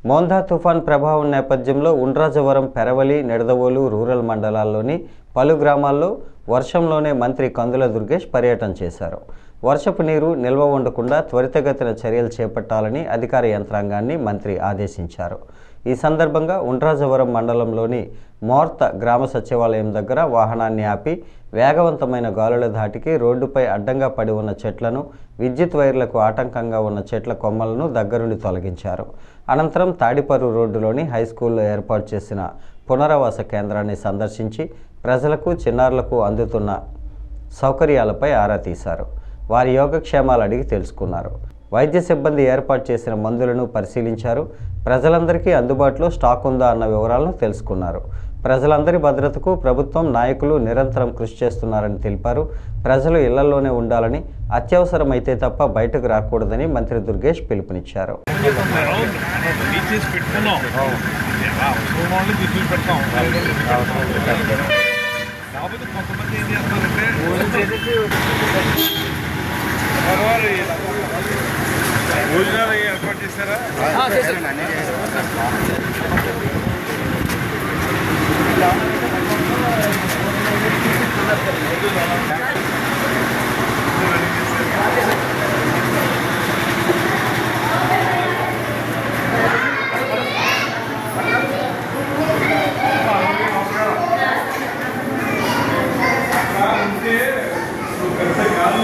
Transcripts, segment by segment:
మోందా తుఫాన్ ప్రభావం నేపథ్యంలో ఉండ్రాజవరం, పెరవలి, నిడదవోలు రూరల్ మండలాల్లోని పలు గ్రామాల్లో వర్షంలోనే మంత్రి కందుల దుర్గేష్ పర్యటన చేశారు. వర్షపు నీరు నిల్వ ఉండకుండా త్వరితగతిన చర్యలు చేపట్టాలని అధికార యంత్రాంగాన్ని మంత్రి ఆదేశించారు. ఈ సందర్భంగా ఉండ్రాజవరం మండలంలోని మోర్త గ్రామ సచివాలయం దగ్గర వాహనాన్ని ఆపి వేగవంతమైన గాలుల ధాటికి రోడ్డుపై అడ్డంగా పడి ఉన్న చెట్లను, విద్యుత్ వైర్లకు ఆటంకంగా ఉన్న చెట్ల కొమ్మలను దగ్గరుండి తొలగించారు. అనంతరం తాడిపర్రు రోడ్డులోని హైస్కూల్లో ఏర్పాటు చేసిన పునరావాస కేంద్రాన్ని సందర్శించి ప్రజలకు, చిన్నారులకు అందుతున్న సౌకర్యాలపై ఆరా తీశారు. వారి యోగక్షేమాలు అడిగి తెలుసుకున్నారు. వైద్య సిబ్బంది ఏర్పాటు చేసిన మందులను పరిశీలించారు. ప్రజలందరికీ అందుబాటులో స్టాక్ ఉందా అన్న వివరాలను తెలుసుకున్నారు. ప్రజలందరి భద్రతకు ప్రభుత్వం, నాయకులు నిరంతరం కృషి చేస్తున్నారని తెలిపారు. ప్రజలు ఇళ్లలోనే ఉండాలని, అత్యవసరమైతే తప్ప బయటకు రాకూడదని మంత్రి దుర్గేష్ పిలుపునిచ్చారు. భోజనాలు ఏర్పాటు చేశారా?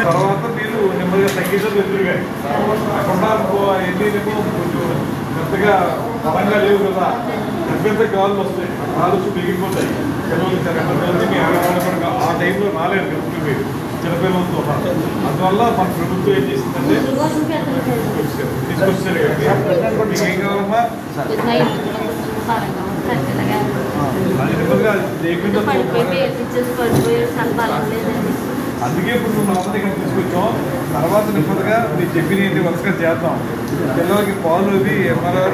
తర్వాత మీరు నెమ్మదిగా తగ్గించదు ఎదురుగా కాకుండా ఎన్నినేమో కొంచెం పెద్దగా బలంగా లేవు కదా, పెద్ద గాలు వస్తాయి, గాలు మిగిలిపోతాయి. పిల్లలు మీ ఆడవాళ్ళు ఆ టైంలో రాలేదు కదా మీరు చిన్నపిల్లలతో. అందువల్ల మన ప్రభుత్వం ఏం చేసిందంటే తీసుకొచ్చారు కదా. మీకు ఏం కావాలమ్మా? నెమ్మదిగా లేకుండా అందుకే ఇప్పుడు నువ్వు నమ్మది ఇక్కడ తీసుకొచ్చాం. తర్వాత నెమ్మదిగా మీరు చెప్పిన వరుసగా చేద్దాం. పిల్లలకి పాలు అది MRR